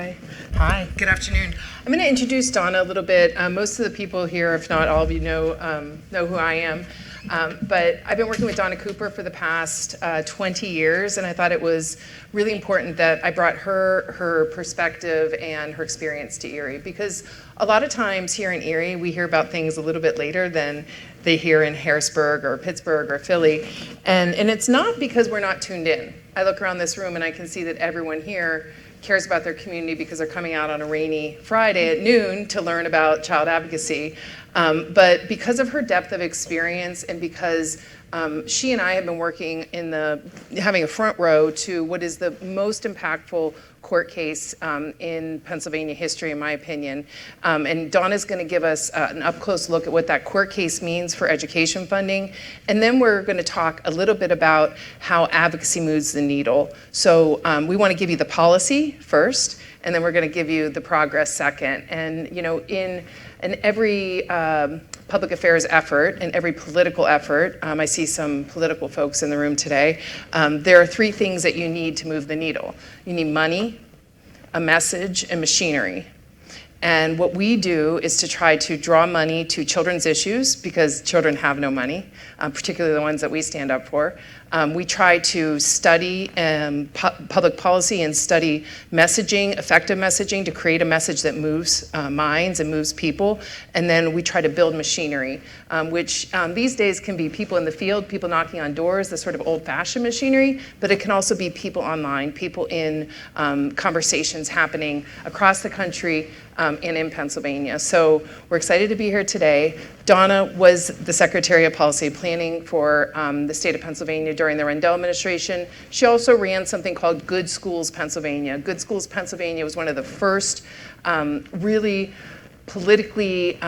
Okay. Hi. Good afternoon. I'm going to introduce Donna a little bit. Most of the people here, if not all of you, know who I am. But I've been working with Donna Cooper for the past 20 years, and I thought it was really important that I brought her perspective and her experience to Erie, because a lot of times here in Erie, we hear about things a little bit later than they hear in Harrisburg or Pittsburgh or Philly, and it's not because we're not tuned in. I look around this room and I can see that everyone here cares about their community because they're coming out on a rainy Friday at noon to learn about child advocacy. But because of her depth of experience and because she and I have been working having a front row to what is the most impactful court case in Pennsylvania history, in my opinion. And Donna's going to give us an up-close look at what that court case means for education funding. And then we're going to talk a little bit about how advocacy moves the needle. So we want to give you the policy first, and then we're going to give you the progress second. And in every public affairs effort and every political effort, I see some political folks in the room today, there are three things that you need to move the needle. You need money, a message, and machinery. And what we do is to try to draw money to children's issues, because children have no money, particularly the ones that we stand up for. We try to study public policy and study messaging, effective messaging, to create a message that moves minds and moves people. And then we try to build machinery, which these days can be people in the field, people knocking on doors, the sort of old-fashioned machinery, but it can also be people online, people in conversations happening across the country and in Pennsylvania. So we're excited to be here today. Donna was the Secretary of Policy and Planning for the state of Pennsylvania during the Rendell administration. She also ran something called Good Schools Pennsylvania. Good Schools Pennsylvania was one of the first really politically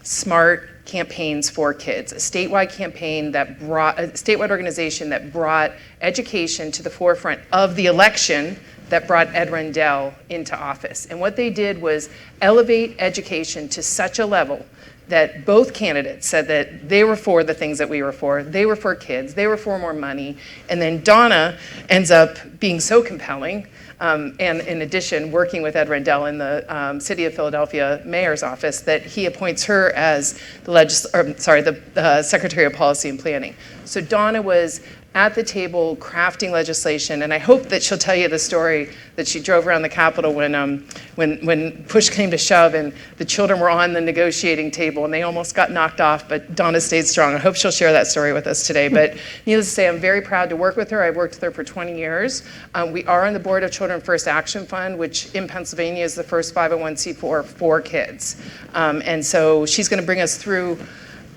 smart campaigns for kids, a statewide campaign that brought, a statewide organization that brought education to the forefront of the election that brought Ed Rendell into office. And what they did was elevate education to such a level that both candidates said that they were for the things that we were for. They were for kids, they were for more money. And then Donna ends up being so compelling, and in addition, working with Ed Rendell in the City of Philadelphia Mayor's office, that he appoints her as the Secretary of Policy and Planning. So Donna was at the table crafting legislation, and I hope that she'll tell you the story that she drove around the Capitol when push came to shove and the children were on the negotiating table and they almost got knocked off, but Donna stayed strong. I hope she'll share that story with us today. But needless to say, I'm very proud to work with her. I've worked with her for 20 years. We are on the board of Children First Action Fund, which in Pennsylvania is the first 501c4 for kids. And so she's going to bring us through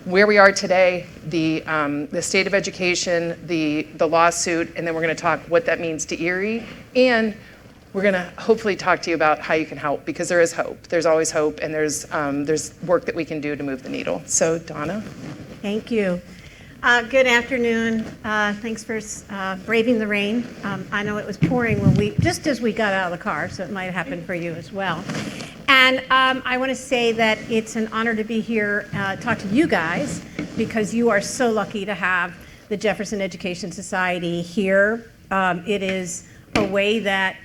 where we are today, the state of education, the lawsuit, and then we're going to talk what that means to Erie, and we're going to hopefully talk to you about how you can help, because there is hope. There's always hope, and there's work that we can do to move the needle. So, Donna. Thank you. Good afternoon. Thanks for braving the rain. I know it was pouring just as we got out of the car, so it might happen for you as well. And I want to say that it's an honor to be here, talk to you guys, because you are so lucky to have the Jefferson Education Society here. It is a way that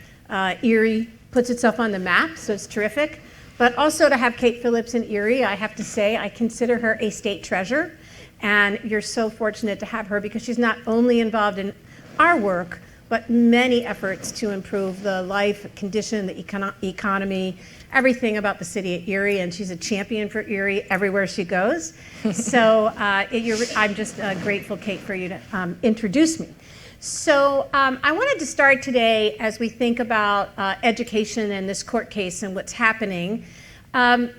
Erie puts itself on the map, so it's terrific. But also to have Kate Phillips in Erie, I have to say, I consider her a state treasure. And you're so fortunate to have her, because she's not only involved in our work, but many efforts to improve the life, condition, the economy, everything about the city of Erie, and she's a champion for Erie everywhere she goes. So I'm just grateful, Kate, for you to introduce me. So I wanted to start today, as we think about education and this court case and what's happening,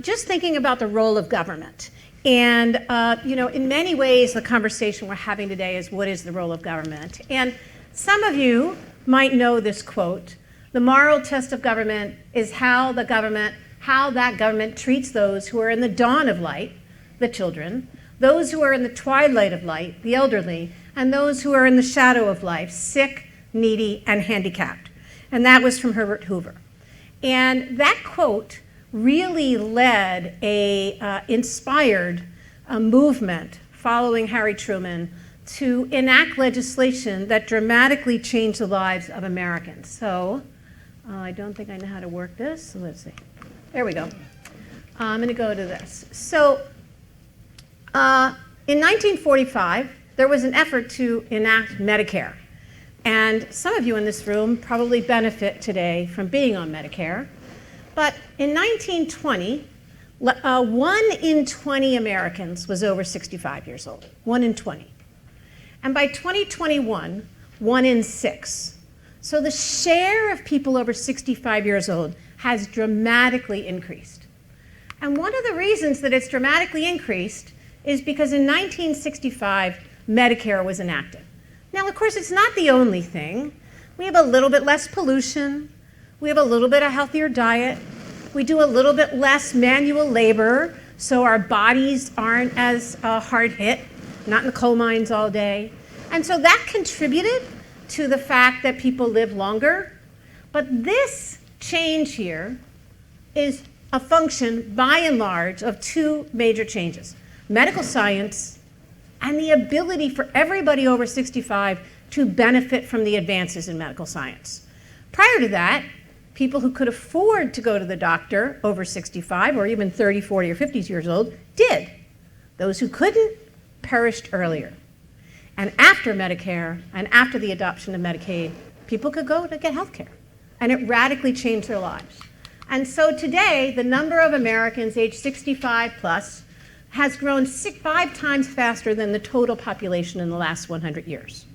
just thinking about the role of government. And in many ways, the conversation we're having today is, what is the role of government? And some of you might know this quote: the moral test of government is how that government treats those who are in the dawn of light, the children, those who are in the twilight of light, the elderly, and those who are in the shadow of life, sick, needy, and handicapped. And that was from Herbert Hoover. And that quote really led inspired a movement following Harry Truman to enact legislation that dramatically changed the lives of Americans. So I don't think I know how to work this, so let's see. There we go. I'm going to go to this. So in 1945, there was an effort to enact Medicare. And some of you in this room probably benefit today from being on Medicare. But in 1920, 1 in 20 Americans was over 65 years old. 1 in 20. And by 2021, 1 in 6. So the share of people over 65 years old has dramatically increased. And one of the reasons that it's dramatically increased is because in 1965, Medicare was enacted. Now, of course, it's not the only thing. We have a little bit less pollution. We have a little bit of healthier diet. We do a little bit less manual labor, so our bodies aren't as hard hit, not in the coal mines all day. And so that contributed to the fact that people live longer. But this change here is a function, by and large, of 2 major changes: medical science and the ability for everybody over 65 to benefit from the advances in medical science. Prior to that, people who could afford to go to the doctor over 65 or even 30, 40, or 50 years old did. Those who couldn't perished earlier. And after Medicare and after the adoption of Medicaid, people could go to get health care. And it radically changed their lives. And so today, the number of Americans age 65 plus has grown 5 times faster than the total population in the last 100 years.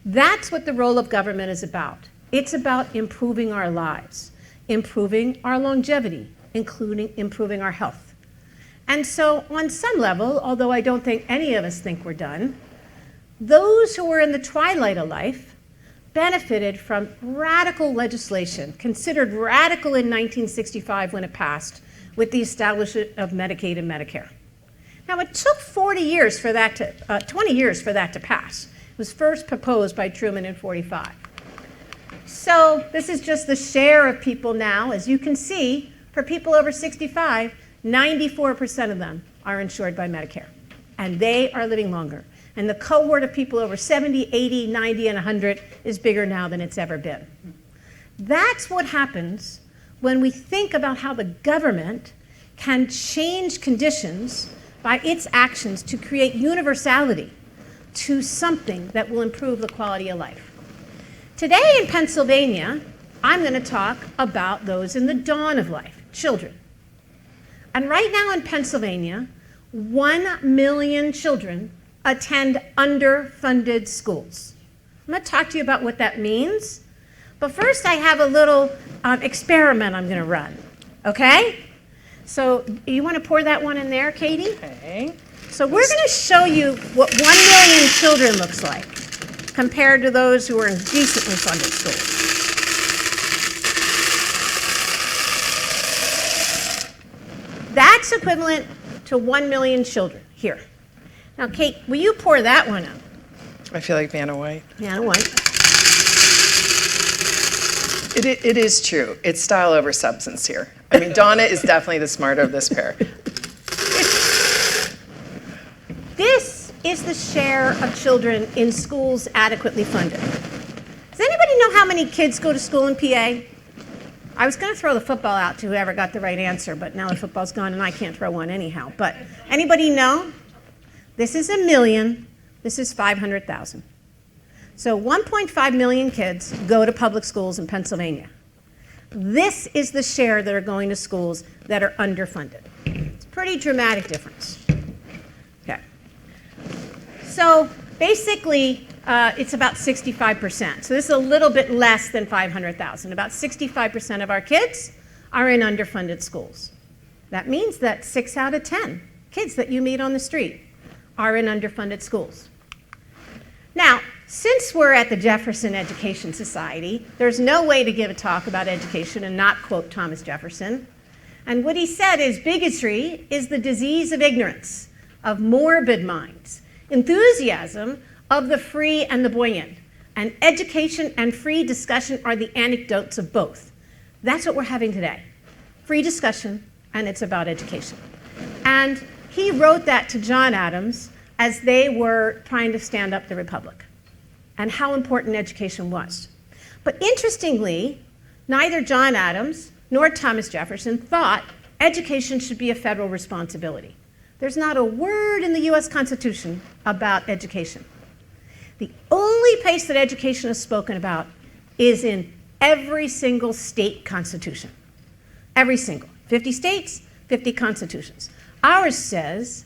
That's what the role of government is about. It's about improving our lives, improving our longevity, including improving our health. And so on some level, although I don't think any of us think we're done, those who were in the twilight of life benefited from radical legislation, considered radical in 1965 when it passed, with the establishment of Medicaid and Medicare. Now, it took 20 years for that to pass. It was first proposed by Truman in 45. So this is just the share of people now. As you can see, for people over 65, 94% of them are insured by Medicare, and they are living longer. And the cohort of people over 70, 80, 90, and 100 is bigger now than it's ever been. That's what happens when we think about how the government can change conditions by its actions to create universality to something that will improve the quality of life. Today in Pennsylvania, I'm going to talk about those in the dawn of life, children. And right now in Pennsylvania, 1 million children attend underfunded schools. I'm going to talk to you about what that means. But first, I have a little experiment I'm going to run, okay? So you want to pour that one in there, Katie? Okay. So we're going to show you what 1 million children looks like compared to those who are in decently funded schools. That's equivalent to 1 million children here. Now, Kate, will you pour that one out? I feel like Vanna White. Vanna White. It is true. It's style over substance here. I mean, Donna is definitely the smarter of this pair. This is the share of children in schools adequately funded. Does anybody know how many kids go to school in PA? I was going to throw the football out to whoever got the right answer, but now the football's gone and I can't throw one anyhow. But anybody know? This is 1 million. This is 500,000. So 1.5 million kids go to public schools in Pennsylvania. This is the share that are going to schools that are underfunded. It's a pretty dramatic difference. Okay. So basically, it's about 65%. So this is a little bit less than 500,000. About 65% of our kids are in underfunded schools. That means that 6 out of 10 kids that you meet on the street are in underfunded schools. Now, since we're at the Jefferson Education Society, there's no way to give a talk about education and not quote Thomas Jefferson. And what he said is bigotry is the disease of ignorance, of morbid minds, enthusiasm of the free and the buoyant, and education and free discussion are the anecdotes of both. That's what we're having today. Free discussion, and it's about education. And he wrote that to John Adams as they were trying to stand up the Republic and how important education was. But interestingly, neither John Adams nor Thomas Jefferson thought education should be a federal responsibility. There's not a word in the US Constitution about education. The only place that education is spoken about is in every single state constitution. Every single. 50 states, 50 constitutions. Ours says,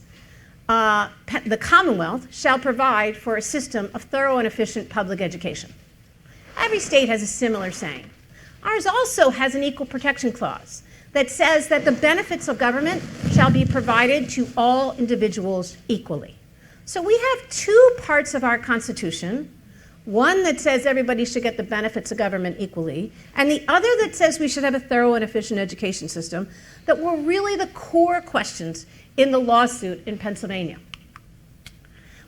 the Commonwealth shall provide for a system of thorough and efficient public education. Every state has a similar saying. Ours also has an equal protection clause that says that the benefits of government shall be provided to all individuals equally. So we have two parts of our Constitution, one that says everybody should get the benefits of government equally, and the other that says we should have a thorough and efficient education system, that were really the core questions in the lawsuit in Pennsylvania.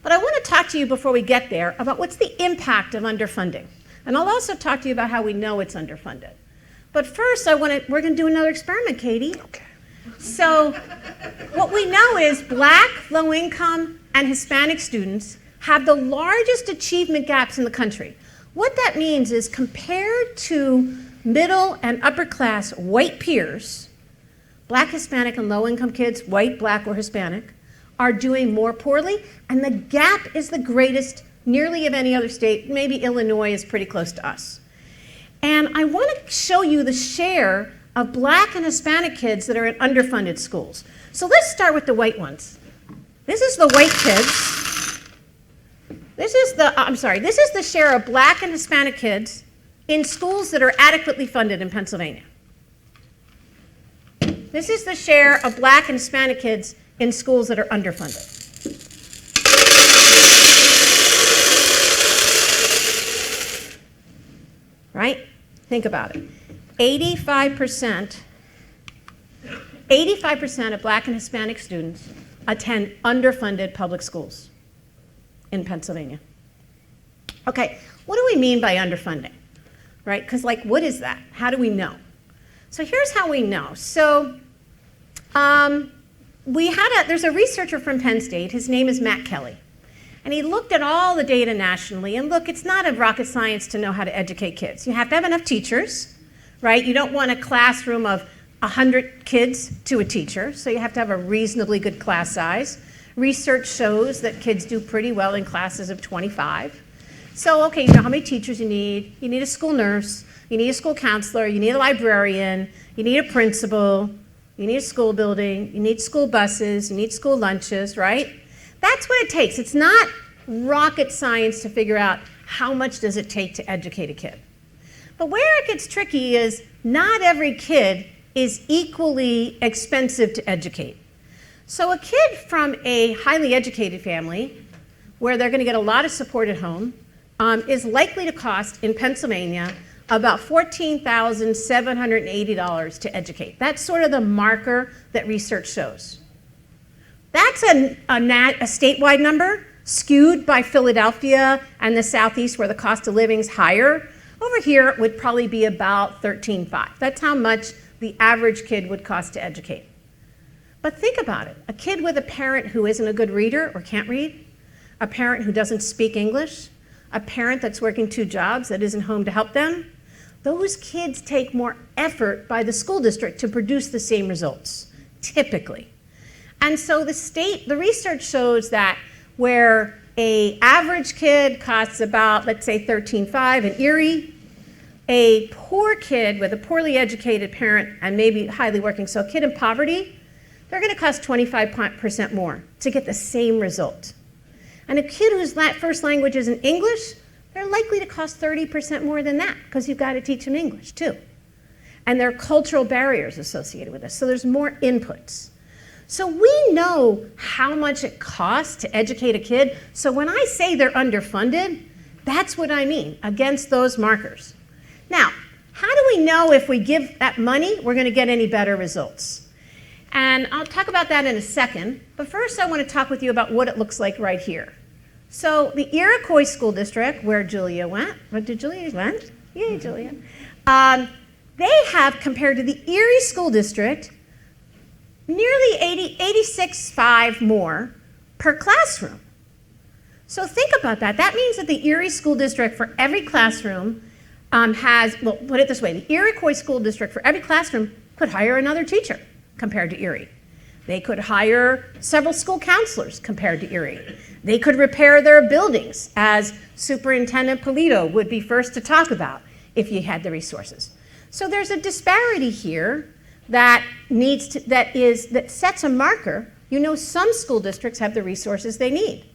But I want to talk to you before we get there about what's the impact of underfunding. And I'll also talk to you about how we know it's underfunded. But first, we're going to do another experiment, Katie. Okay. So what we know is Black, low-income, and Hispanic students have the largest achievement gaps in the country. What that means is compared to middle and upper-class white peers, Black, Hispanic, and low-income kids, white, Black, or Hispanic, are doing more poorly, and the gap is the greatest nearly of any other state. Maybe Illinois is pretty close to us. And I want to show you the share of Black and Hispanic kids that are in underfunded schools. So let's start with the white ones. This is the white kids. This is the share of Black and Hispanic kids in schools that are adequately funded in Pennsylvania. This is the share of Black and Hispanic kids in schools that are underfunded. Right? Think about it. 85% of Black and Hispanic students attend underfunded public schools in Pennsylvania. Okay, what do we mean by underfunding? Right? Because, what is that? How do we know? So here's how we know. So there's a researcher from Penn State. His name is Matt Kelly. And he looked at all the data nationally, and look, it's not a rocket science to know how to educate kids. You have to have enough teachers, right? You don't want a classroom of 100 kids to a teacher, so you have to have a reasonably good class size. Research shows that kids do pretty well in classes of 25. So, okay, you know how many teachers you need. You need a school nurse, you need a school counselor, you need a librarian, you need a principal, you need a school building, you need school buses, you need school lunches, right? That's what it takes. It's not rocket science to figure out how much does it take to educate a kid. But where it gets tricky is not every kid is equally expensive to educate. So a kid from a highly educated family, where they're going to get a lot of support at home, is likely to cost in Pennsylvania about $14,780 to educate. That's sort of the marker that research shows. That's a statewide number, skewed by Philadelphia and the Southeast, where the cost of living is higher. Over here, it would probably be about $13,500. That's how much the average kid would cost to educate. But think about it. A kid with a parent who isn't a good reader or can't read, a parent who doesn't speak English, a parent that's working 2 jobs that isn't home to help them, those kids take more effort by the school district to produce the same results, typically. And so the research shows that where an average kid costs about, let's say, $13,500 in Erie, a poor kid with a poorly educated parent and maybe highly working, so a kid in poverty, they're going to cost 25% more to get the same result. And a kid whose first language isn't English, they're likely to cost 30% more than that, because you've got to teach them English too. And there are cultural barriers associated with this, so there's more inputs. So we know how much it costs to educate a kid. So when I say they're underfunded, that's what I mean, against those markers. Now, how do we know if we give that money, we're going to get any better results? And I'll talk about that in a second. But first, I want to talk with you about what it looks like right here. So the Iroquois School District, where Julia went, did Julia went? Yay, Julia. They have, compared to the Erie School District, nearly 86.5 more per classroom. So think about that. That means that the Erie School District, for every classroom, well, put it this way, the Erie School District for every classroom could hire another teacher compared to Erie. They could hire several school counselors compared to Erie. They could repair their buildings, as Superintendent Polito would be first to talk about if you had the resources. So there's a disparity here that sets a marker. You know, some school districts have the resources they need.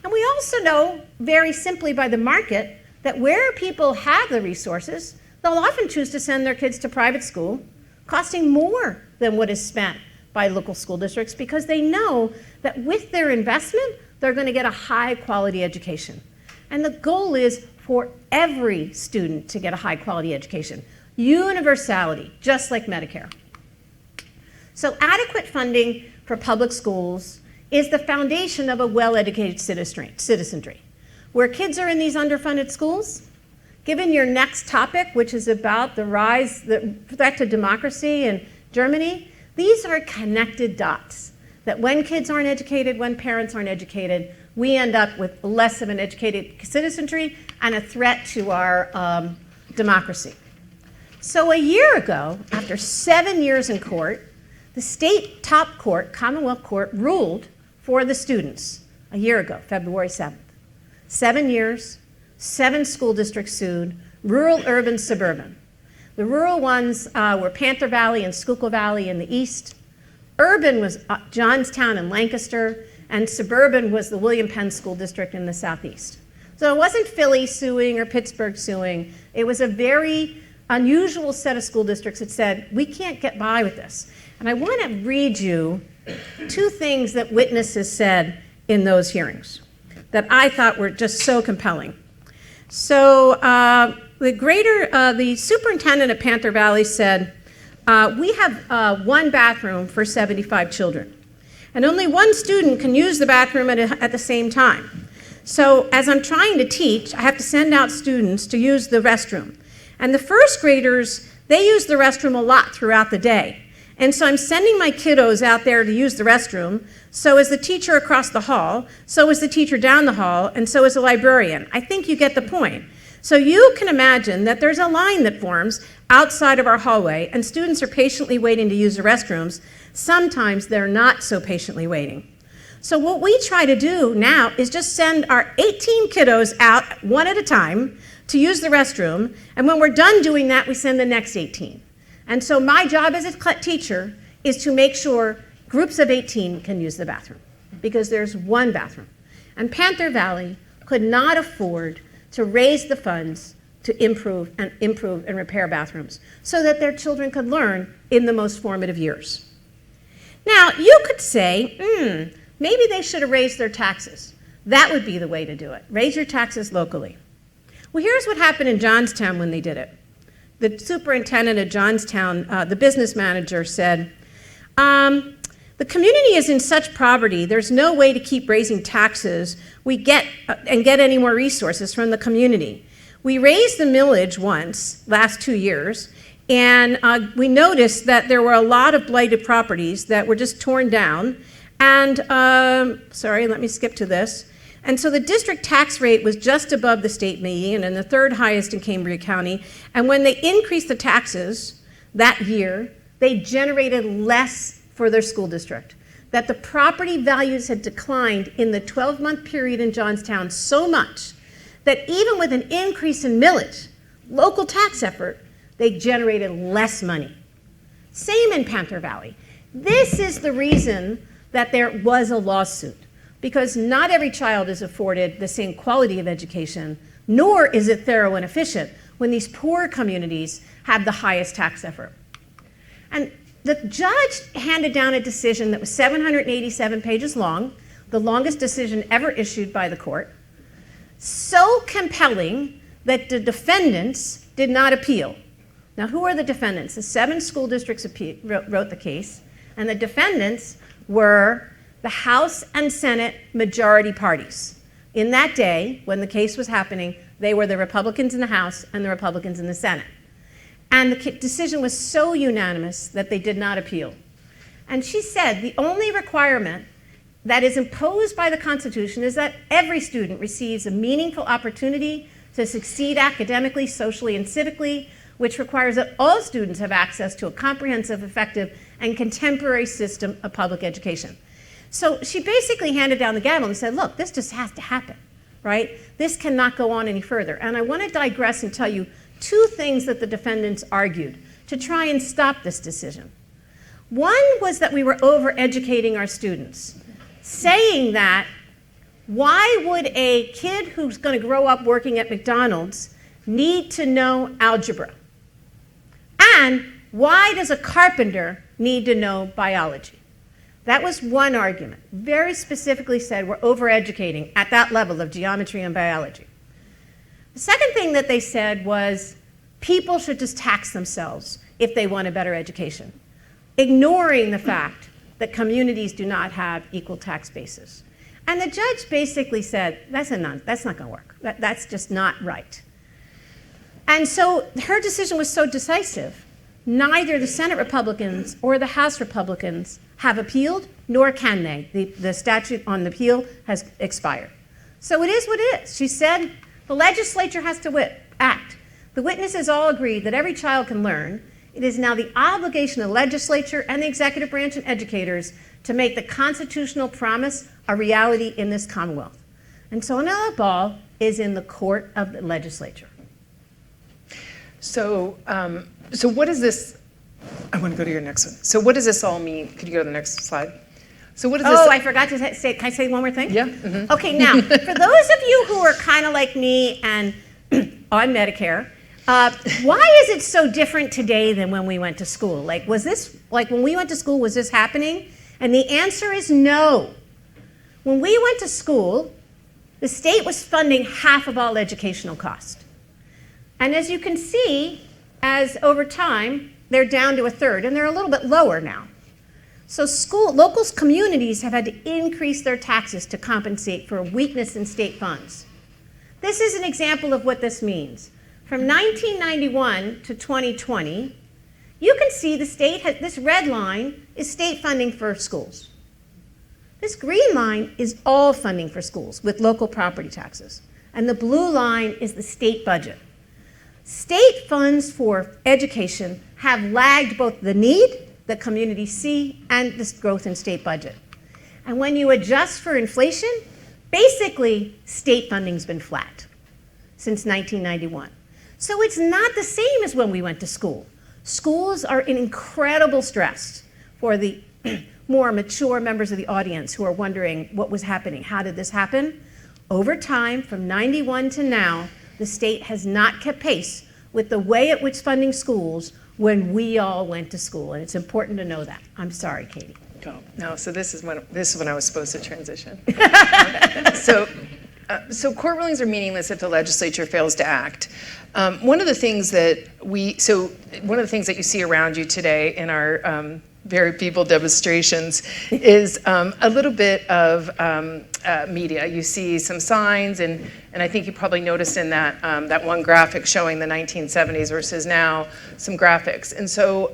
And we also know, very simply by the market, that where people have the resources, they'll often choose to send their kids to private school, costing more than what is spent by local school districts, because they know that with their investment, they're going to get a high quality education. And the goal is for every student to get a high quality education. Universality, just like Medicare. So adequate funding for public schools is the foundation of a well-educated citizenry. Where kids are in these underfunded schools, given your next topic, which is about the threat to democracy in Germany, these are connected dots. That when kids aren't educated, when parents aren't educated, we end up with less of an educated citizenry and a threat to our democracy. So a year ago, after 7 years in court, the state top court, Commonwealth Court, ruled for the students a year ago, February 7th. 7 years, 7 school districts sued, rural, urban, suburban. The rural ones were Panther Valley and Schuylkill Valley in the east. Urban was Johnstown and Lancaster, and suburban was the William Penn School District in the southeast. So it wasn't Philly suing or Pittsburgh suing. It was a very unusual set of school districts that said, we can't get by with this. And I want to read you 2 things that witnesses said in those hearings that I thought were just so compelling. So the superintendent of Panther Valley said, we have 1 bathroom for 75 children, and only 1 student can use the bathroom at the same time. So as I'm trying to teach, I have to send out students to use the restroom. And the first graders, they use the restroom a lot throughout the day. And so I'm sending my kiddos out there to use the restroom. So is the teacher across the hall, so is the teacher down the hall, and so is the librarian. I think you get the point. So you can imagine that there's a line that forms outside of our hallway, and students are patiently waiting to use the restrooms. Sometimes they're not so patiently waiting. So what we try to do now is just send our 18 kiddos out one at a time to use the restroom, and when we're done doing that, we send the next 18. And so my job as a teacher is to make sure groups of 18 can use the bathroom, because there's 1 bathroom. And Panther Valley could not afford to raise the funds to improve and repair bathrooms so that their children could learn in the most formative years. Now, you could say, maybe they should have raised their taxes. That would be the way to do it. Raise your taxes locally. Well, here's what happened in Johnstown when they did it. The superintendent of Johnstown, the business manager, said, the community is in such poverty, there's no way to keep raising taxes and get any more resources from the community. We raised the millage once, last 2 years, and we noticed that there were a lot of blighted properties that were just torn down. And, sorry, let me skip to this. And so the district tax rate was just above the state median and the 3rd highest in Cambria County. And when they increased the taxes that year, they generated less for their school district. That the property values had declined in the 12-month period in Johnstown so much that even with an increase in millage, local tax effort, they generated less money. Same in Panther Valley. This is the reason that there was a lawsuit, because not every child is afforded the same quality of education, nor is it thorough and efficient when these poor communities have the highest tax effort. And the judge handed down a decision that was 787 pages long, the longest decision ever issued by the court, so compelling that the defendants did not appeal. Now, who are the defendants? The 7 school districts wrote the case, and the defendants were the House and Senate majority parties. In that day, when the case was happening, they were the Republicans in the House and the Republicans in the Senate. And the decision was so unanimous that they did not appeal. And she said the only requirement that is imposed by the Constitution is that every student receives a meaningful opportunity to succeed academically, socially, and civically, which requires that all students have access to a comprehensive, effective, and contemporary system of public education. So she basically handed down the gavel and said, look, this just has to happen, right? This cannot go on any further. And I want to digress and tell you two things that the defendants argued to try and stop this decision. One was that we were overeducating our students, saying that why would a kid who's going to grow up working at McDonald's need to know algebra? And why does a carpenter need to know biology? That was one argument. Very specifically said we're overeducating at that level of geometry and biology. The second thing that they said was people should just tax themselves if they want a better education, ignoring the fact that communities do not have equal tax bases. And the judge basically said, that's not going to work. That's just not right. And so her decision was so decisive, neither the Senate Republicans or the House Republicans have appealed, nor can they. The statute on the appeal has expired. So it is what it is. She said the legislature has to act. The witnesses all agreed that every child can learn. It is now the obligation of the legislature and the executive branch and educators to make the constitutional promise a reality in this Commonwealth. And so now the ball is in the court of the legislature. So what is this? I want to go to your next one. So what does this all mean? Could you go to the next slide? So what does this? Oh, I forgot to say, can I say one more thing? Yeah. Mm-hmm. Okay, now, for those of you who are kind of like me and on Medicare, why is it so different today than when we went to school? Like when we went to school, was this happening? And the answer is no. When we went to school, the state was funding half of all educational costs. And as you can see, as over time, they're down to a third, and they're a little bit lower now. So local communities have had to increase their taxes to compensate for a weakness in state funds. This is an example of what this means. From 1991 to 2020, you can see the state has, this red line is state funding for schools. This green line is all funding for schools with local property taxes. And the blue line is the state budget. State funds for education have lagged both the need that communities see and this growth in state budget. And when you adjust for inflation, basically state funding's been flat since 1991. So it's not the same as when we went to school. Schools are in incredible stress for the more mature members of the audience who are wondering what was happening. How did this happen? Over time, from 91 to now, the state has not kept pace with the way at which funding schools when we all went to school. And it's important to know that. I'm sorry, Katie. Oh, no, so this is when I was supposed to transition. So court rulings are meaningless if the legislature fails to act. One of the things that you see around you today in our very feeble demonstrations is a little bit of media. You see some signs, and I think you probably noticed in that one graphic showing the 1970s versus now, some graphics. And so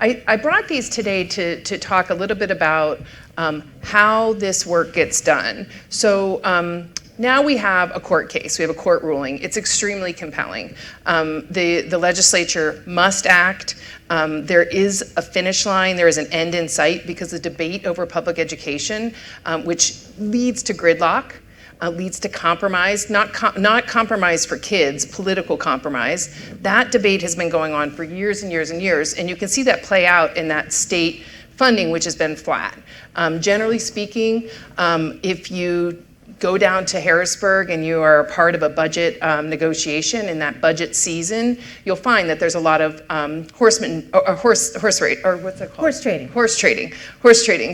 I brought these today to talk a little bit about how this work gets done. So now we have a court case, we have a court ruling. It's extremely compelling. The legislature must act. There is a finish line, there is an end in sight, because the debate over public education, which leads to gridlock, leads to compromise, not compromise for kids, political compromise. That debate has been going on for years and years and years, and you can see that play out in that state funding, which has been flat. Generally speaking, if you go down to Harrisburg and you are a part of a budget negotiation in that budget season, you'll find that there's a lot of horse trading.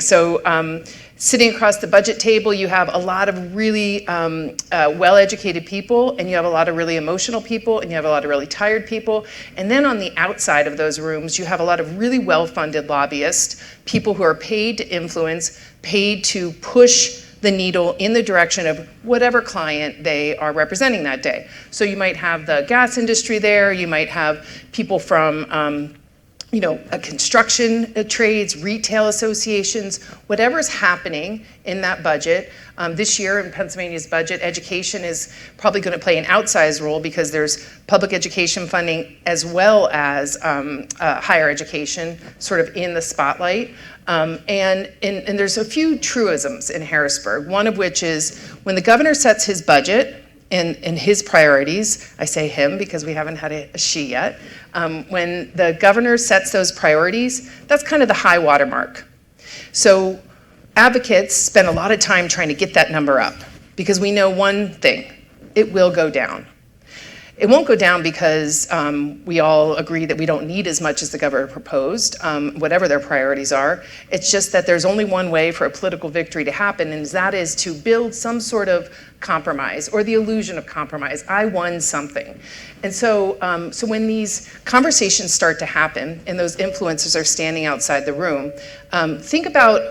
So sitting across the budget table, you have a lot of really well-educated people, and you have a lot of really emotional people, and you have a lot of really tired people. And then on the outside of those rooms, you have a lot of really well-funded lobbyists, people who are paid to influence, paid to push the needle in the direction of whatever client they are representing that day. So you might have the gas industry there, you might have people from construction trades, retail associations, whatever's happening in that budget. This year in Pennsylvania's budget, education is probably going to play an outsized role because there's public education funding as well as higher education sort of in the spotlight. And there's a few truisms in Harrisburg, one of which is when the governor sets his budget and his priorities, I say him because we haven't had a she yet, when the governor sets those priorities, that's kind of the high water mark. So advocates spend a lot of time trying to get that number up because we know one thing, it will go down. It won't go down because we all agree that we don't need as much as the governor proposed, whatever their priorities are. It's just that there's only one way for a political victory to happen, and that is to build some sort of compromise or the illusion of compromise. I won something. And so, so when these conversations start to happen and those influencers are standing outside the room, think about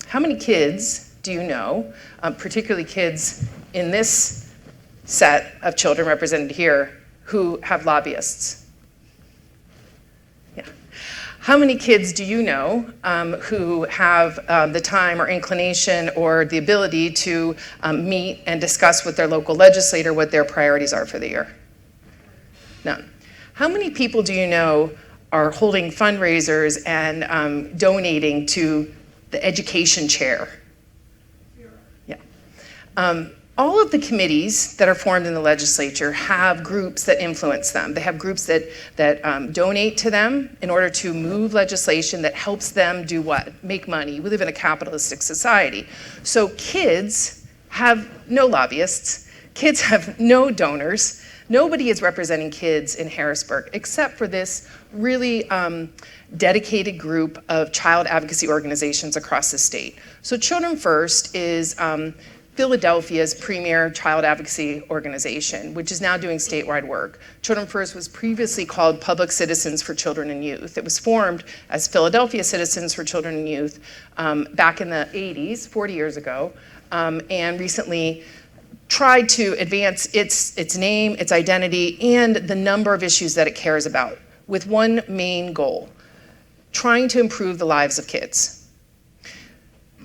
how many kids do you know, particularly kids in this set of children represented here who have lobbyists? Yeah. How many kids do you know who have the time or inclination or the ability to meet and discuss with their local legislator what their priorities are for the year? None. How many people do you know are holding fundraisers and donating to the education chair? Yeah. All of the committees that are formed in the legislature have groups that influence them. They have groups that donate to them in order to move legislation that helps them do what? Make money. We live in a capitalistic society. So kids have no lobbyists. Kids have no donors. Nobody is representing kids in Harrisburg except for this really dedicated group of child advocacy organizations across the state. So Children First is Philadelphia's premier child advocacy organization, which is now doing statewide work. Children First was previously called Public Citizens for Children and Youth. It was formed as Philadelphia Citizens for Children and Youth back in the 80s, 40 years ago, and recently tried to advance its name, its identity, and the number of issues that it cares about with one main goal, trying to improve the lives of kids.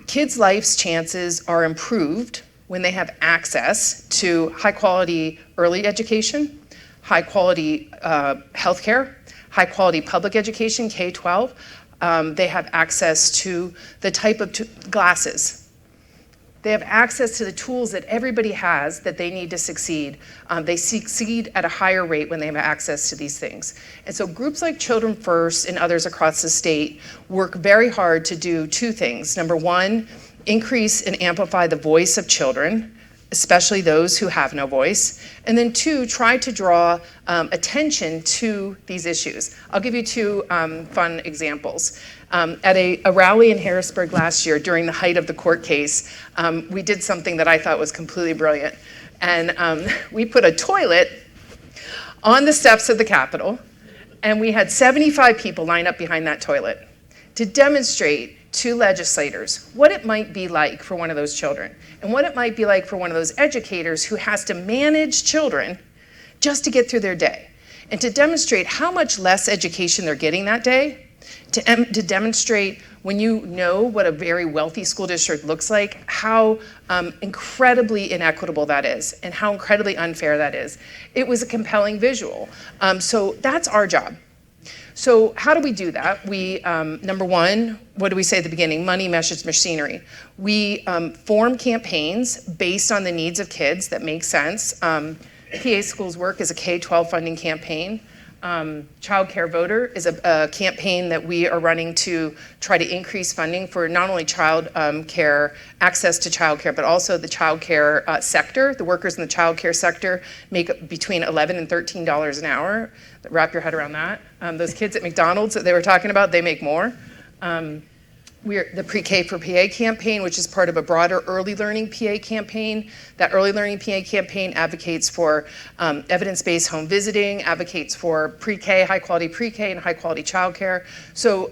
Kids' life's chances are improved when they have access to high-quality early education, high-quality healthcare, high-quality public education, K-12. They have access to the type of glasses. They have access to the tools that everybody has that they need to succeed. They succeed at a higher rate when they have access to these things. And so groups like Children First and others across the state work very hard to do two things. Number one, increase and amplify the voice of children, especially those who have no voice. And then two, try to draw attention to these issues. I'll give you two fun examples. At a rally in Harrisburg last year during the height of the court case, we did something that I thought was completely brilliant. And we put a toilet on the steps of the Capitol, and we had 75 people line up behind that toilet to demonstrate to legislators what it might be like for one of those children and what it might be like for one of those educators who has to manage children just to get through their day, and to demonstrate how much less education they're getting that day, to demonstrate when you know what a very wealthy school district looks like, how incredibly inequitable that is and how incredibly unfair that is. It was a compelling visual. So that's our job. So how do we do that? We, number one, what do we say at the beginning? Money, message, machinery. We form campaigns based on the needs of kids that make sense. PA Schools Work is a K-12 funding campaign. Child Care Voter is a campaign that we are running to try to increase funding for not only child care, access to child care, but also the child care sector. The workers in the child care sector make between $11 and $13 an hour. Wrap your head around that. Those kids at McDonald's that they were talking about, they make more. We're the Pre-K for PA campaign, which is part of a broader early learning PA campaign. That early learning PA campaign advocates for evidence-based home visiting, advocates for pre-K, high-quality pre-K and high-quality childcare. So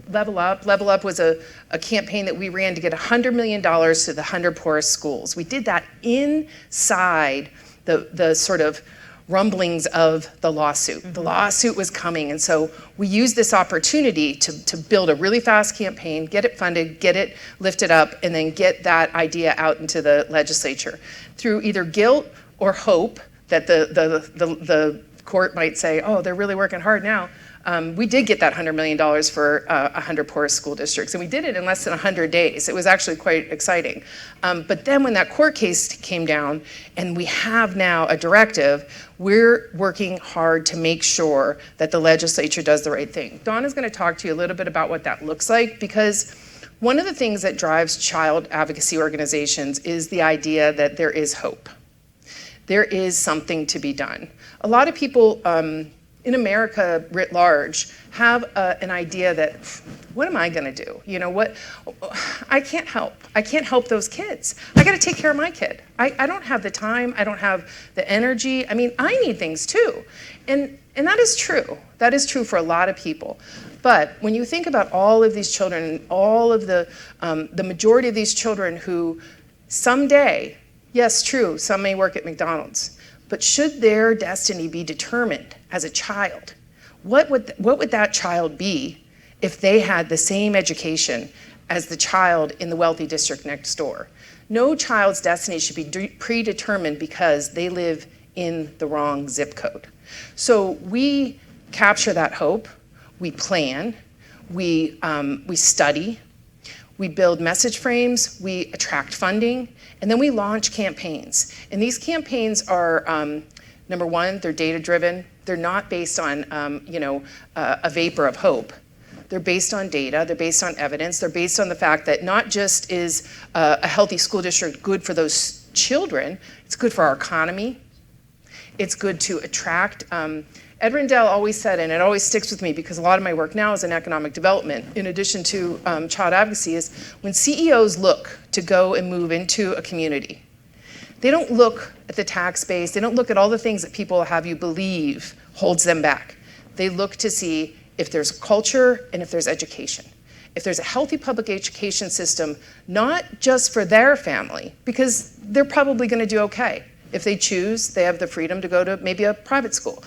Level Up was a campaign that we ran to get $100 million to the 100 poorest schools. We did that inside the sort of rumblings of the lawsuit. The lawsuit was coming, and so we used this opportunity to build a really fast campaign, get it funded, get it lifted up, and then get that idea out into the legislature. Through either guilt or hope that the court might say, oh, they're really working hard now, we did get that $100 million for 100 poorest school districts, and we did it in less than 100 days. It was actually quite exciting. But then when that court case came down, and we have now a directive, we're working hard to make sure that the legislature does the right thing. Donna's going to talk to you a little bit about what that looks like, because one of the things that drives child advocacy organizations is the idea that there is hope. There is something to be done. A lot of people in America writ large have an idea that, what am I going to do? You know what? I can't help. I can't help those kids. I got to take care of my kid. I don't have the time. I don't have the energy. I mean, I need things too. And that is true. That is true for a lot of people. But when you think about all of these children, and all of the majority of these children who someday, yes, true, some may work at McDonald's, but should their destiny be determined as a child, what would that child be if they had the same education as the child in the wealthy district next door? No child's destiny should be predetermined because they live in the wrong zip code. So we capture that hope, we plan, we study, we build message frames, we attract funding, and then we launch campaigns. And these campaigns are, number one, they're data-driven. They're not based on, a vapor of hope. They're based on data. They're based on evidence. They're based on the fact that not just is a healthy school district good for those children, it's good for our economy. It's good to attract. Ed Rendell always said, and it always sticks with me because a lot of my work now is in economic development, in addition to child advocacy, is when CEOs look to go and move into a community, they don't look at the tax base, they don't look at all the things that people have you believe holds them back. They look to see if there's culture and if there's education. If there's a healthy public education system, not just for their family, because they're probably going to do okay. If they choose, they have the freedom to go to maybe a private school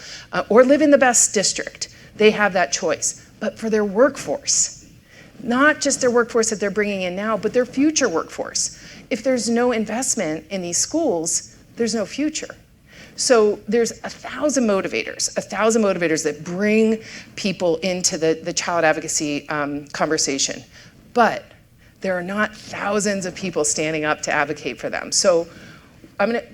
or live in the best district. They have that choice. But for their workforce, not just their workforce that they're bringing in now, but their future workforce. If there's no investment in these schools, there's no future. So there's 1,000 motivators that bring people into the child advocacy conversation. But there are not thousands of people standing up to advocate for them. So I'm going to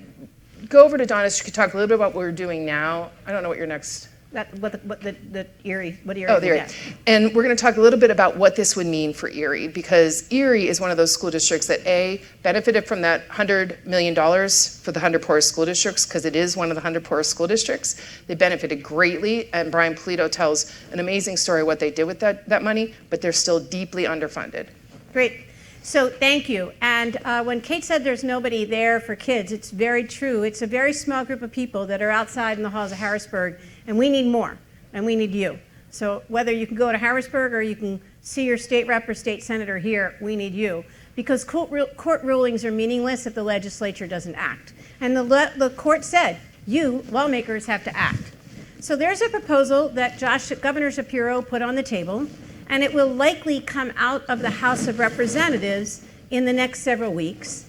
go over to Donna so she could talk a little bit about what we're doing now. I don't know what your next... The Erie. Oh, the Erie. And we're going to talk a little bit about what this would mean for Erie, because Erie is one of those school districts that, A, benefited from that $100 million for the 100 poorest school districts, because it is one of the 100 poorest school districts. They benefited greatly, and Brian Polito tells an amazing story of what they did with that money, but they're still deeply underfunded. Great. So thank you. And when Kate said there's nobody there for kids, it's very true. It's a very small group of people that are outside in the halls of Harrisburg, and we need more, and we need you. So whether you can go to Harrisburg or you can see your state rep or state senator here, we need you. Because court rulings are meaningless if the legislature doesn't act. And the court said, you, lawmakers, have to act. So there's a proposal that Governor Shapiro put on the table, and it will likely come out of the House of Representatives in the next several weeks.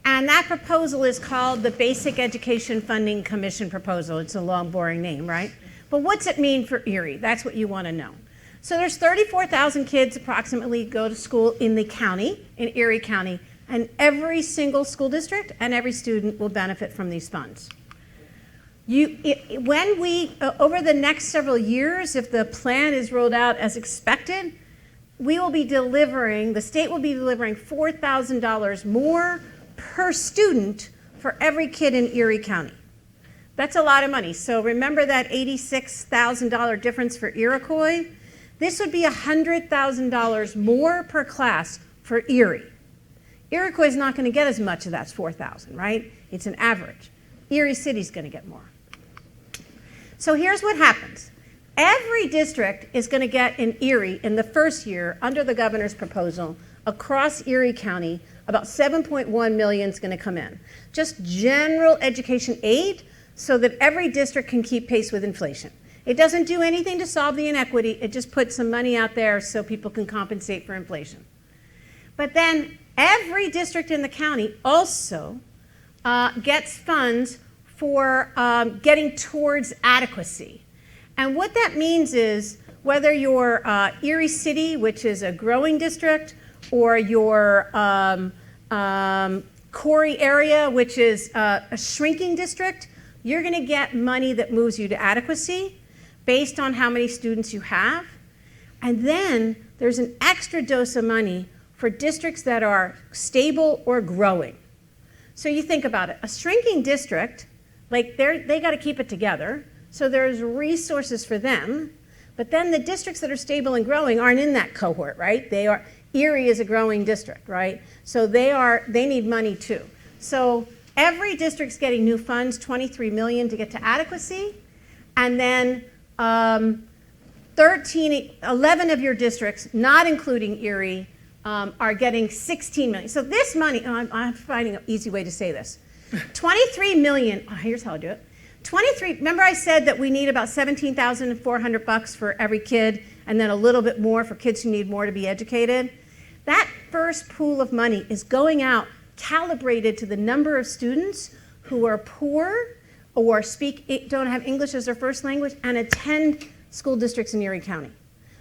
And that proposal is called the Basic Education Funding Commission proposal. It's a long, boring name, right? But what's it mean for Erie? That's what you want to know. So there's 34,000 kids approximately go to school in the county, in Erie County, and every single school district and every student will benefit from these funds. Over the next several years, if the plan is rolled out as expected, the state will be delivering $4,000 more per student for every kid in Erie County. That's a lot of money. So remember that $86,000 difference for Iroquois? This would be $100,000 more per class for Erie. Iroquois is not going to get as much of that $4,000, right? It's an average. Erie City's going to get more. So here's what happens. Every district is going to get in Erie in the first year, under the governor's proposal, across Erie County, about $7.1 million is going to come in. Just general education aid, so that every district can keep pace with inflation. It doesn't do anything to solve the inequity. It just puts some money out there so people can compensate for inflation. But then every district in the county also gets funds for getting towards adequacy. And what that means is whether you're Erie City, which is a growing district, or your Corey area, which is a shrinking district, you're going to get money that moves you to adequacy based on how many students you have. And then there's an extra dose of money for districts that are stable or growing. So you think about it. A shrinking district, like they got to keep it together, so there's resources for them. But then the districts that are stable and growing aren't in that cohort, right? Erie is a growing district, right? So they need money too. So every district's getting new funds, $23 million to get to adequacy, and then 11 of your districts, not including Erie, are getting $16 million. So this money, I'm finding an easy way to say this. $23 million, here's how I'll do it. Remember I said that we need about $17,400 for every kid, and then a little bit more for kids who need more to be educated? That first pool of money is going out calibrated to the number of students who are poor or don't have English as their first language and attend school districts in Erie County.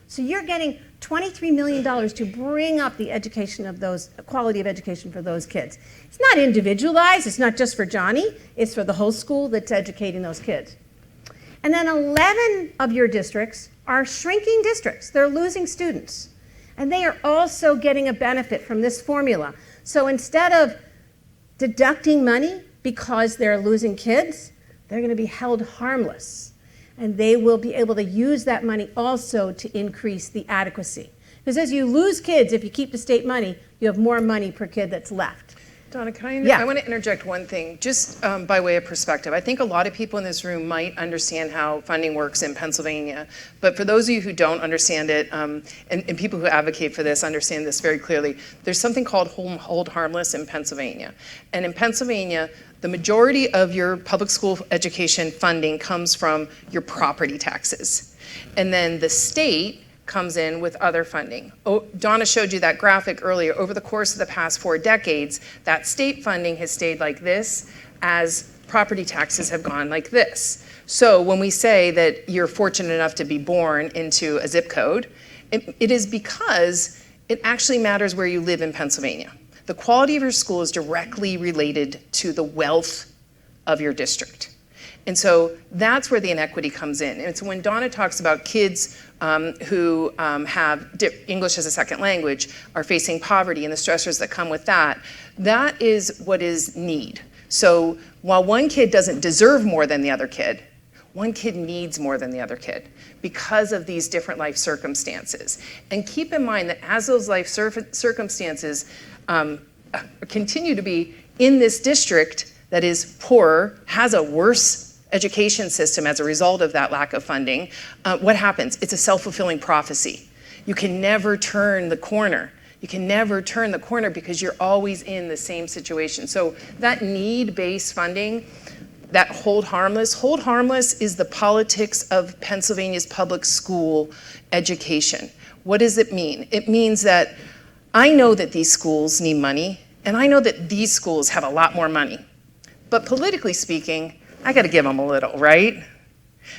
So you're getting $23 million to bring up the education of quality of education for those kids. It's not individualized, it's not just for Johnny, it's for the whole school that's educating those kids. And then 11 of your districts are shrinking districts. They're losing students. And they are also getting a benefit from this formula. So instead of deducting money because they're losing kids, they're going to be held harmless. And they will be able to use that money also to increase the adequacy. Because as you lose kids, if you keep the state money, you have more money per kid that's left. Donna, I want to interject one thing, just by way of perspective. I think a lot of people in this room might understand how funding works in Pennsylvania, but for those of you who don't understand it, and people who advocate for this understand this very clearly, there's something called hold harmless in Pennsylvania. And in Pennsylvania, the majority of your public school education funding comes from your property taxes. And then the state comes in with other funding. Donna showed you that graphic earlier. Over the course of the past 4 decades, that state funding has stayed like this as property taxes have gone like this. So when we say that you're fortunate enough to be born into a zip code, it is because it actually matters where you live in Pennsylvania. The quality of your school is directly related to the wealth of your district. And so that's where the inequity comes in. And so when Donna talks about kids who have English as a second language are facing poverty and the stressors that come with that, that is what is need. So while one kid doesn't deserve more than the other kid, one kid needs more than the other kid because of these different life circumstances. And keep in mind that as those life circumstances continue to be in this district that is poorer, has a worse education system as a result of that lack of funding, what happens? It's a self-fulfilling prophecy. You can never turn the corner. You can never turn the corner because you're always in the same situation. So that need-based funding, that hold harmless is the politics of Pennsylvania's public school education. What does it mean? It means that I know that these schools need money, and I know that these schools have a lot more money. But politically speaking, I got to give them a little, right?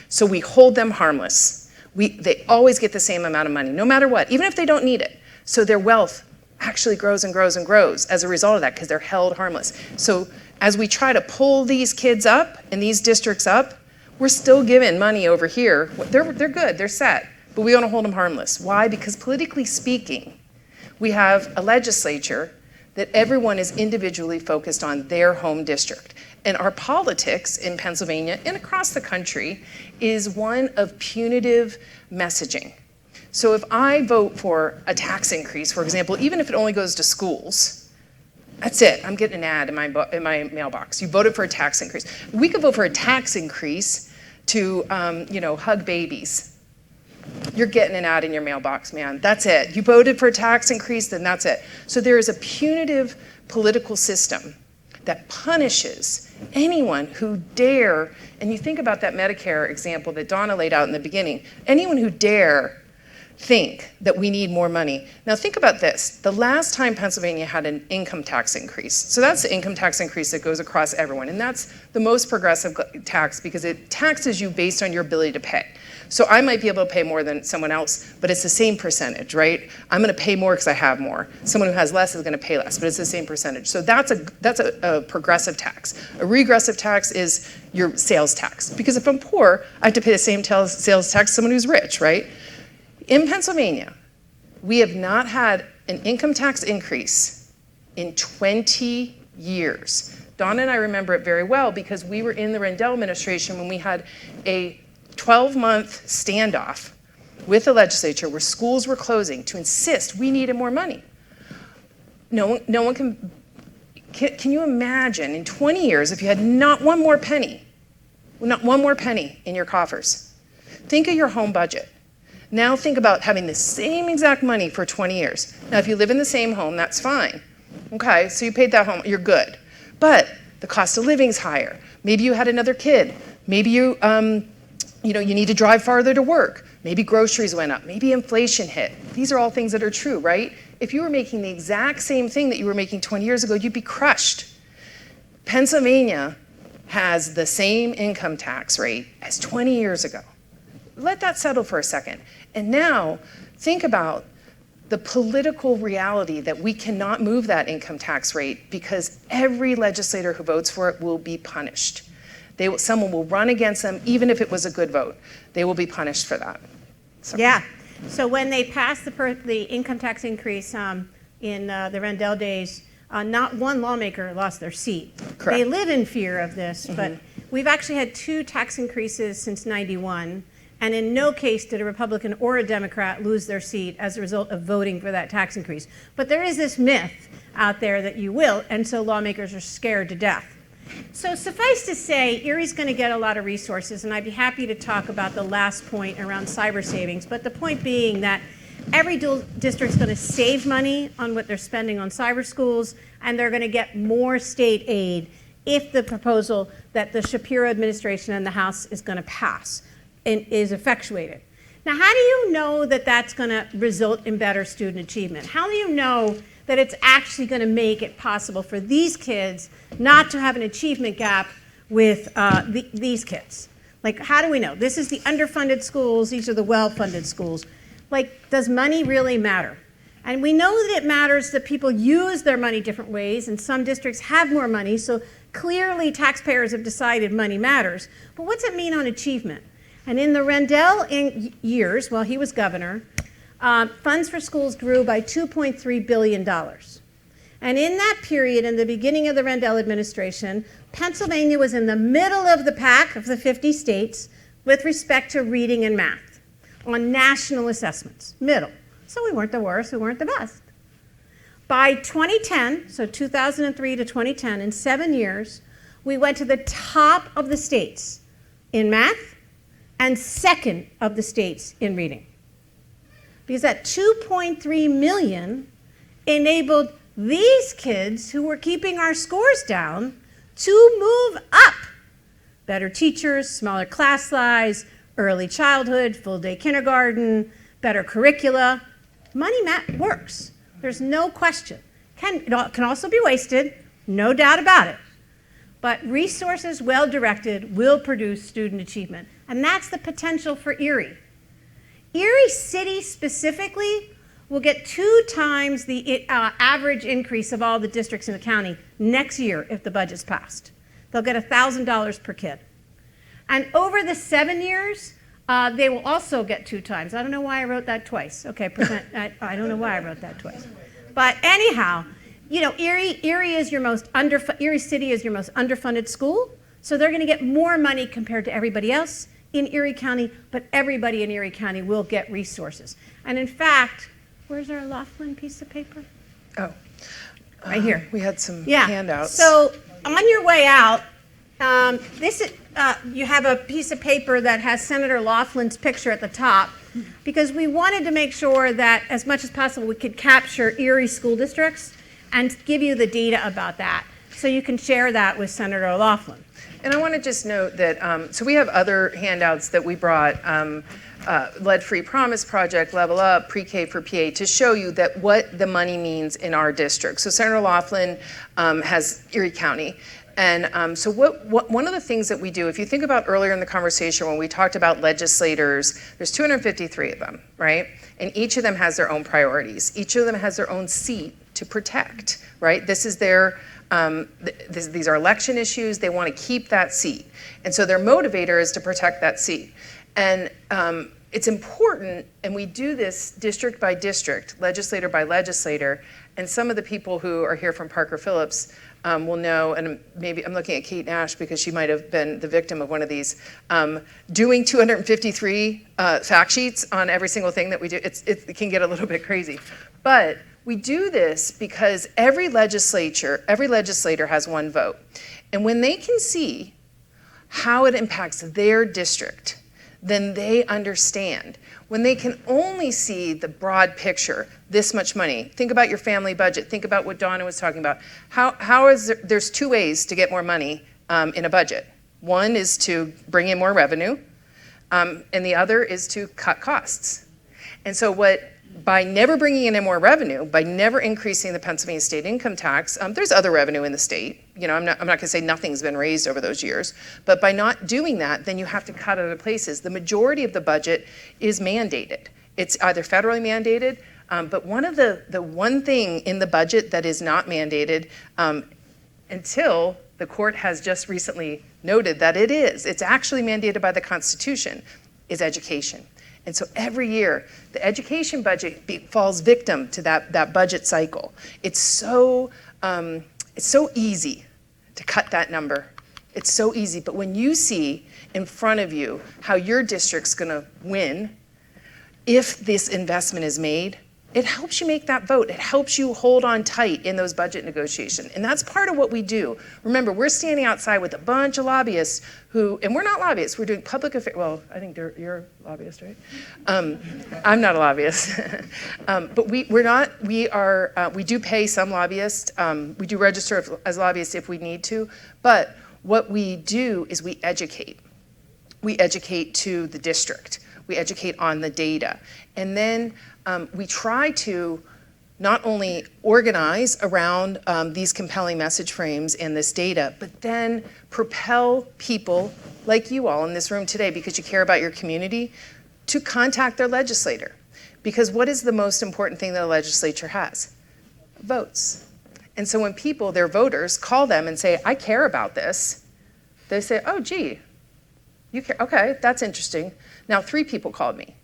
So we hold them harmless. They always get the same amount of money, no matter what, even if they don't need it. So their wealth actually grows and grows and grows as a result of that because they're held harmless. So as we try to pull these kids up and these districts up, we're still giving money over here. They're good, they're set, but we want to hold them harmless. Why? Because politically speaking, we have a legislature that everyone is individually focused on their home district. And our politics in Pennsylvania and across the country is one of punitive messaging. So if I vote for a tax increase, for example, even if it only goes to schools, that's it. I'm getting an ad in my mailbox. You voted for a tax increase. We could vote for a tax increase to hug babies. You're getting an ad in your mailbox, man. That's it. You voted for a tax increase, then that's it. So there is a punitive political system that punishes anyone who dare, and you think about that Medicare example that Donna laid out in the beginning, anyone who dare think that we need more money. Now think about this. The last time Pennsylvania had an income tax increase, so that's the income tax increase that goes across everyone, and that's the most progressive tax because it taxes you based on your ability to pay. So I might be able to pay more than someone else, but it's the same percentage, right? I'm going to pay more because I have more. Someone who has less is going to pay less, but it's the same percentage. So that's a progressive tax. A regressive tax is your sales tax, because if I'm poor, I have to pay the same sales tax as someone who's rich, right? In Pennsylvania, we have not had an income tax increase in 20 years. Donna and I remember it very well because we were in the Rendell administration when we had a 12-month standoff with the legislature where schools were closing to insist we needed more money. No one can you imagine in 20 years if you had not one more penny in your coffers? Think of your home budget. Now think about having the same exact money for 20 years. Now if you live in the same home, that's fine. Okay, so you paid that home, you're good. But the cost of living is higher. Maybe you had another kid. Maybe you need to drive farther to work. Maybe groceries went up. Maybe inflation hit. These are all things that are true, right? If you were making the exact same thing that you were making 20 years ago, you'd be crushed. Pennsylvania has the same income tax rate as 20 years ago. Let that settle for a second. And now think about the political reality that we cannot move that income tax rate because every legislator who votes for it will be punished. Someone will run against them, even if it was a good vote. They will be punished for that. So. Yeah. So when they passed the income tax increase in the Rendell days, not one lawmaker lost their seat. Correct. They live in fear of this, but we've actually had 2 tax increases since '91, and in no case did a Republican or a Democrat lose their seat as a result of voting for that tax increase. But there is this myth out there that you will, and so lawmakers are scared to death. So suffice to say, Erie's going to get a lot of resources, and I'd be happy to talk about the last point around cyber savings, but the point being that every district's going to save money on what they're spending on cyber schools, and they're going to get more state aid if the proposal that the Shapiro administration and the House is going to pass is effectuated. Now, how do you know that that's going to result in better student achievement? How do you know that it's actually going to make it possible for these kids not to have an achievement gap with these kids? Like, how do we know? This is the underfunded schools, these are the well-funded schools. Like, does money really matter? And we know that it matters that people use their money different ways, and some districts have more money, so clearly taxpayers have decided money matters. But what's it mean on achievement? And in the Rendell years, while he was governor, funds for schools grew by $2.3 billion. And in that period, in the beginning of the Rendell administration, Pennsylvania was in the middle of the pack of the 50 states with respect to reading and math on national assessments, middle. So we weren't the worst, we weren't the best. By 2010, so 2003 to 2010, in 7 years, we went to the top of the states in math and second of the states in reading. Because that 2.3 million enabled these kids who were keeping our scores down to move up. Better teachers, smaller class size, early childhood, full day kindergarten, better curricula. Money works. There's no question. It can also be wasted, no doubt about it. But resources well directed will produce student achievement. And that's the potential for Erie. Erie City specifically will get 2 times the average increase of all the districts in the county next year if the budget's passed. They'll get $1,000 per kid. And over the 7 years, they will also get 2 times. I don't know why I wrote that twice. Okay, I don't know why I wrote that twice. But anyhow, you know, Erie City is your most underfunded school, so they're going to get more money compared to everybody else in Erie County, but everybody in Erie County will get resources. And in fact, where's our Laughlin piece of paper? Oh. Right here. We had some handouts. So on your way out, you have a piece of paper that has Senator Laughlin's picture at the top, because we wanted to make sure that as much as possible we could capture Erie school districts and give you the data about that. so you can share that with Senator O'Loughlin. And I want to just note that, so we have other handouts that we brought, Lead-Free Promise Project, Level Up, Pre-K for PA, to show you that what the money means in our district. So Senator O'Loughlin has Erie County. And so one of the things that we do, if you think about earlier in the conversation when we talked about legislators, there's 253 of them, right? And each of them has their own priorities. Each of them has their own seat to protect, right? This is their, these are election issues. They want to keep that seat. And so their motivator is to protect that seat. And it's important, and we do this district by district, legislator by legislator, and some of the people who are here from Parker Phillips will know, and maybe I'm looking at Kate Nash because she might have been the victim of one of these, doing 253 fact sheets on every single thing that we do, it can get a little bit crazy. But we do this because every legislator has one vote. And when they can see how it impacts their district, then they understand. When they can only see the broad picture, this much money, think about your family budget, think about what Donna was talking about. There's two ways to get more money in a budget. One is to bring in more revenue, and the other is to cut costs. And so by never bringing in more revenue, by never increasing the Pennsylvania state income tax, there's other revenue in the state. You know, I'm not going to say nothing's been raised over those years, but by not doing that, then you have to cut other places. The majority of the budget is mandated. It's either federally mandated, but one thing in the budget that is not mandated until the court has just recently noted that it's actually mandated by the Constitution, is education. And so every year, the education budget falls victim to that budget cycle. It's so easy to cut that number. It's so easy. But when you see in front of you how your district's going to win if this investment is made, it helps you make that vote. It helps you hold on tight in those budget negotiations. And that's part of what we do. Remember, we're standing outside with a bunch of lobbyists and we're not lobbyists, we're doing public affairs. Well, I think you're a lobbyist, right? I'm not a lobbyist. But we do pay some lobbyists. We do register as lobbyists if we need to. But what we do is we educate. We educate to the district. We educate on the data. And then we try to not only organize around these compelling message frames and this data, but then propel people like you all in this room today, because you care about your community, to contact their legislator. Because what is the most important thing that a legislature has? Votes. And so when people, their voters, call them and say, I care about this, they say, oh, gee, you care? Okay, that's interesting. Now 3 people called me.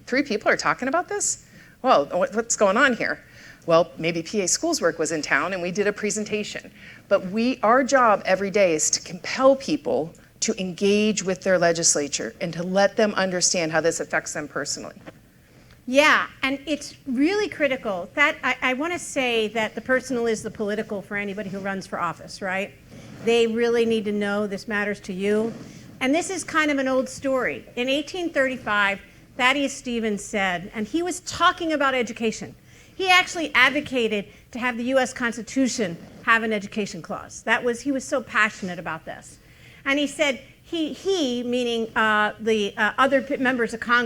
3 people are talking about this? Well, what's going on here? Well, maybe PA Schools Work was in town and we did a presentation. But our job every day is to compel people to engage with their legislature and to let them understand how this affects them personally. Yeah, and it's really critical. That I want to say that the personal is the political for anybody who runs for office, right? They really need to know this matters to you. And this is kind of an old story. In 1835, Thaddeus Stevens said, and he was talking about education. He actually advocated to have the U.S. Constitution have an education clause. He was so passionate about this. And he said, he meaning the other members of Congress,